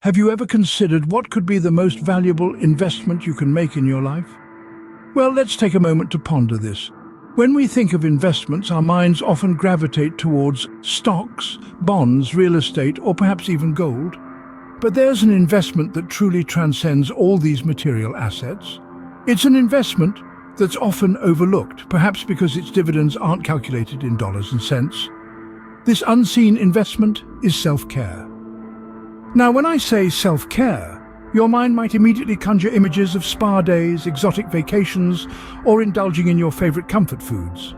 Have you ever considered what could be the most valuable investment you can make in your life? Well, let's take a moment to ponder this. When we think of investments, our minds often gravitate towards stocks, bonds, real estate, or perhaps even gold. But there's an investment that truly transcends all these material assets. It's an investment that's often overlooked, perhaps because its dividends aren't calculated in dollars and cents. This unseen investment is self-care. Now, when I say self-care, your mind might immediately conjure images of spa days, exotic vacations, or indulging in your favorite comfort foods.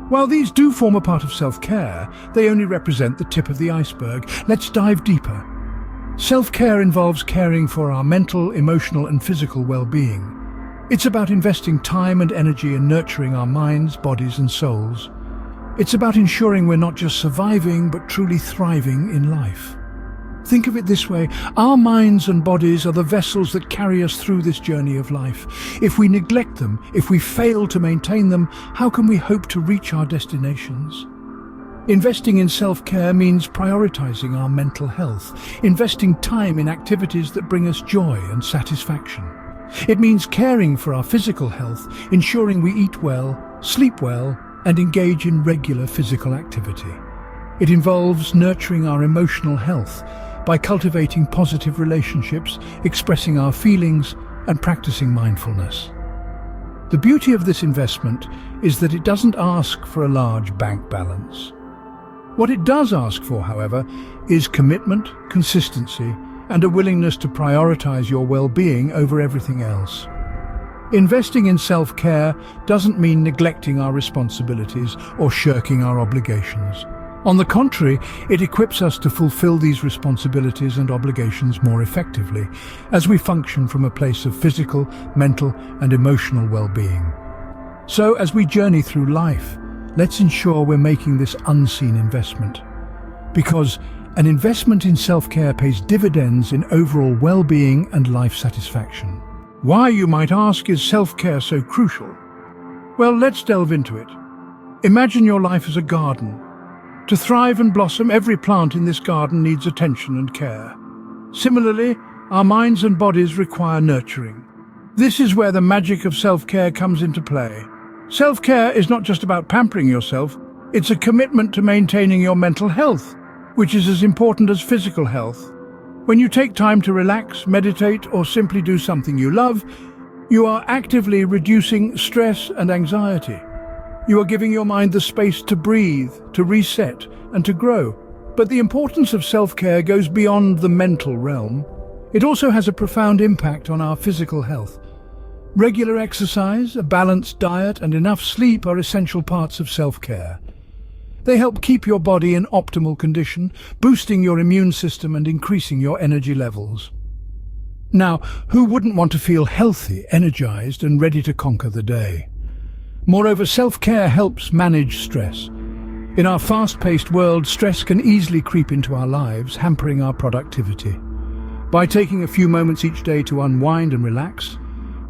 While these do form a part of self-care, they only represent the tip of the iceberg. Let's dive deeper. Self-care involves caring for our mental, emotional, and physical well-being. It's about investing time and energy in nurturing our minds, bodies, and souls. It's about ensuring we're not just surviving, but truly thriving in life. Think of it this way: our minds and bodies are the vessels that carry us through this journey of life. If we neglect them, if we fail to maintain them, how can we hope to reach our destinations? Investing in self-care means prioritizing our mental health, investing time in activities that bring us joy and satisfaction. It means caring for our physical health, ensuring we eat well, sleep well, and engage in regular physical activity. It involves nurturing our emotional health by cultivating positive relationships, expressing our feelings, and practicing mindfulness. The beauty of this investment is that it doesn't ask for a large bank balance. What it does ask for, however, is commitment, consistency, and a willingness to prioritize your well-being over everything else. Investing in self-care doesn't mean neglecting our responsibilities or shirking our obligations. On the contrary, it equips us to fulfill these responsibilities and obligations more effectively as we function from a place of physical, mental, and emotional well-being. So, as we journey through life, let's ensure we're making this unseen investment. Because an investment in self-care pays dividends in overall well-being and life satisfaction. Why, you might ask, is self-care so crucial? Well, let's delve into it. Imagine your life as a garden. To thrive and blossom, every plant in this garden needs attention and care. Similarly, our minds and bodies require nurturing. This is where the magic of self-care comes into play. Self-care is not just about pampering yourself, it's a commitment to maintaining your mental health, which is as important as physical health. When you take time to relax, meditate, or simply do something you love, you are actively reducing stress and anxiety. You are giving your mind the space to breathe, to reset, and to grow. But the importance of self-care goes beyond the mental realm. It also has a profound impact on our physical health. Regular exercise, a balanced diet, and enough sleep are essential parts of self-care. They help keep your body in optimal condition, boosting your immune system and increasing your energy levels. Now, who wouldn't want to feel healthy, energized, and ready to conquer the day? Moreover, self-care helps manage stress. In our fast-paced world, stress can easily creep into our lives, hampering our productivity. By taking a few moments each day to unwind and relax,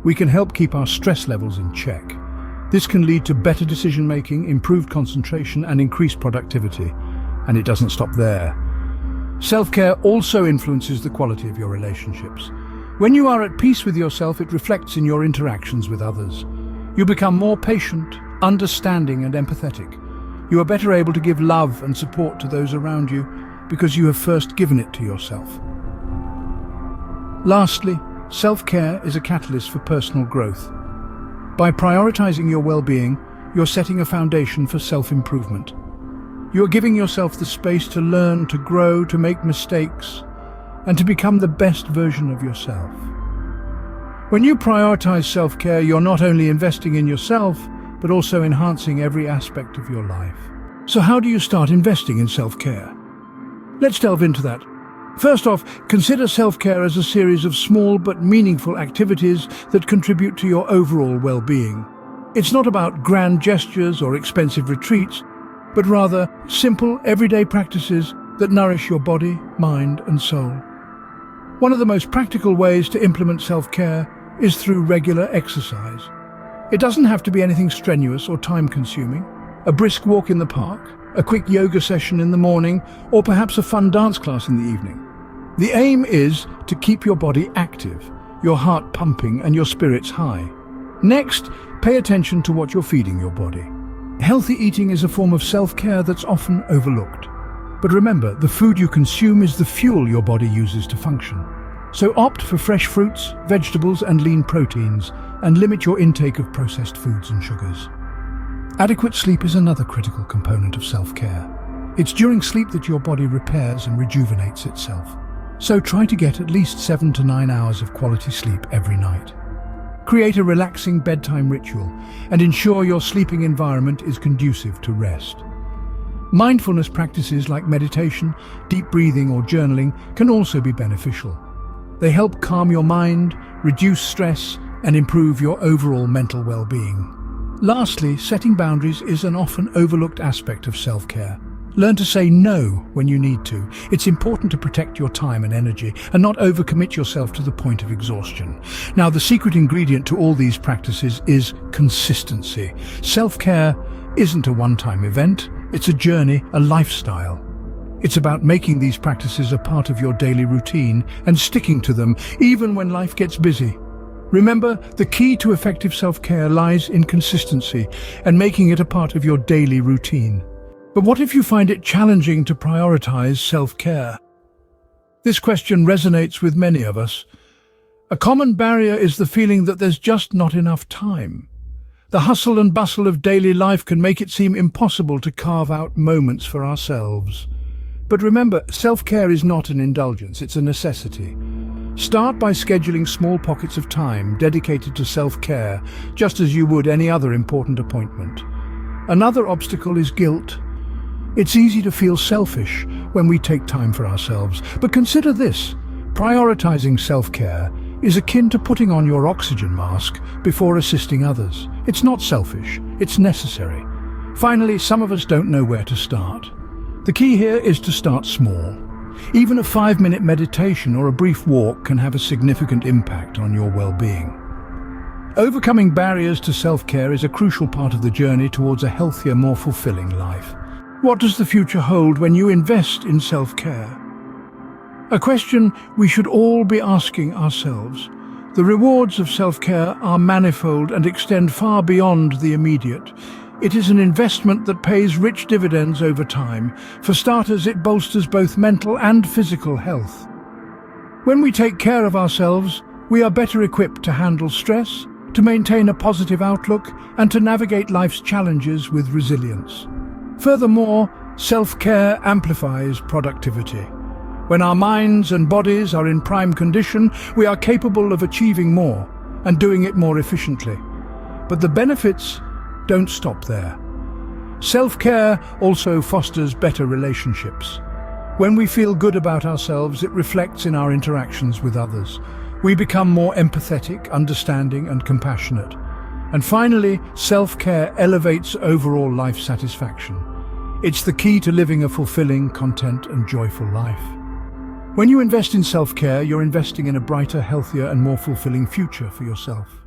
we can help keep our stress levels in check. This can lead to better decision-making, improved concentration, and increased productivity. And it doesn't stop there. Self-care also influences the quality of your relationships. When you are at peace with yourself, it reflects in your interactions with others. You become more patient, understanding, and empathetic. You are better able to give love and support to those around you because you have first given it to yourself. Lastly, self-care is a catalyst for personal growth. By prioritizing your well-being, you're setting a foundation for self-improvement. You're giving yourself the space to learn, to grow, to make mistakes, and to become the best version of yourself. When you prioritize self-care, you're not only investing in yourself, but also enhancing every aspect of your life. So how do you start investing in self-care? Let's delve into that. First off, consider self-care as a series of small but meaningful activities that contribute to your overall well-being. It's not about grand gestures or expensive retreats, but rather simple, everyday practices that nourish your body, mind, and soul. One of the most practical ways to implement self-care is through regular exercise. It doesn't have to be anything strenuous or time-consuming. A brisk walk in the park, a quick yoga session in the morning, or perhaps a fun dance class in the evening. The aim is to keep your body active, your heart pumping and your spirits high. Next, pay attention to what you're feeding your body. Healthy eating is a form of self-care that's often overlooked. But remember, the food you consume is the fuel your body uses to function. So opt for fresh fruits, vegetables and lean proteins, and limit your intake of processed foods and sugars. Adequate sleep is another critical component of self-care. It's during sleep that your body repairs and rejuvenates itself. So try to get at least 7 to 9 hours of quality sleep every night. Create a relaxing bedtime ritual and ensure your sleeping environment is conducive to rest. Mindfulness practices like meditation, deep breathing or journaling can also be beneficial. They help calm your mind, reduce stress, and improve your overall mental well-being. Lastly, setting boundaries is an often overlooked aspect of self-care. Learn to say no when you need to. It's important to protect your time and energy and not overcommit yourself to the point of exhaustion. Now, the secret ingredient to all these practices is consistency. Self-care isn't a one-time event. It's a journey, a lifestyle. It's about making these practices a part of your daily routine and sticking to them even when life gets busy. Remember, the key to effective self-care lies in consistency and making it a part of your daily routine. But what if you find it challenging to prioritize self-care? This question resonates with many of us. A common barrier is the feeling that there's just not enough time. The hustle and bustle of daily life can make it seem impossible to carve out moments for ourselves. But remember, self-care is not an indulgence, it's a necessity. Start by scheduling small pockets of time dedicated to self-care, just as you would any other important appointment. Another obstacle is guilt. It's easy to feel selfish when we take time for ourselves, but consider this: prioritizing self-care is akin to putting on your oxygen mask before assisting others. It's not selfish, it's necessary. Finally, some of us don't know where to start. The key here is to start small. Even a 5-minute meditation or a brief walk can have a significant impact on your well-being. Overcoming barriers to self-care is a crucial part of the journey towards a healthier, more fulfilling life. What does the future hold when you invest in self-care? A question we should all be asking ourselves. The rewards of self-care are manifold and extend far beyond the immediate. It is an investment that pays rich dividends over time. For starters, it bolsters both mental and physical health. When we take care of ourselves, we are better equipped to handle stress, to maintain a positive outlook, and to navigate life's challenges with resilience. Furthermore, self-care amplifies productivity. When our minds and bodies are in prime condition, we are capable of achieving more and doing it more efficiently. But the benefits don't stop there. Self-care also fosters better relationships. When we feel good about ourselves, it reflects in our interactions with others. We become more empathetic, understanding, and compassionate. And finally, self-care elevates overall life satisfaction. It's the key to living a fulfilling, content, and joyful life. When you invest in self-care, you're investing in a brighter, healthier, and more fulfilling future for yourself.